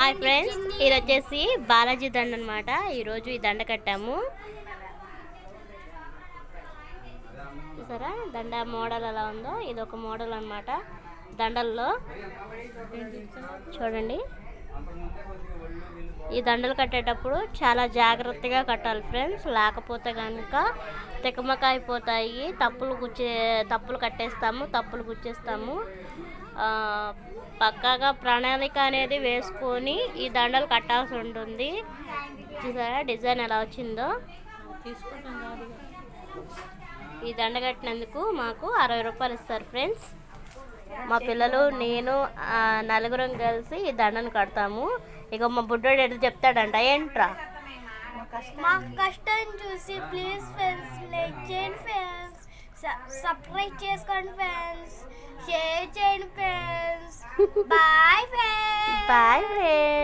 Hi friends, ఇది వచ్చేసి బాలాజీ దండ అనమాట. ఈరోజు ఈ దండ కట్టాము. చూసారా దండ మోడల్ ఎలా ఉందో, ఇది ఒక మోడల్ అనమాట. దండల్లో చూడండి, ఈ దండలు కట్టేటప్పుడు చాలా జాగ్రత్తగా కట్టాలి ఫ్రెండ్స్. లేకపోతే కనుక తికమక అయిపోతాయి. తప్పులు కట్టేస్తాము, తప్పులు గుచ్చేస్తాము. పక్కాగా ప్రణాళిక అనేది వేసుకొని ఈ దండలు కట్టాల్సి ఉంటుంది. చూసారా డిజైన్ ఎలా వచ్చిందో. ఈ దండ కట్టినందుకు మాకు 60 రూపాయలు ఇస్తారు ఫ్రెండ్స్. మా పిల్లలు నేను నలుగురం కలిసి ఈ దండను కడతాము. ఇక మా బుడ్డోడు ఎటు చెప్తాడంట, ఏంట్రా మా కష్టం చూసి ప్లీజ్ ఫ్రెండ్స్ లైక్ చేయండి ఫ్రెండ్స్, సబ్స్క్రైబ్ చేసుకోండి ఫ్రెండ్స్, షేర్ చేయండి friends. Bye friends. Bye friends.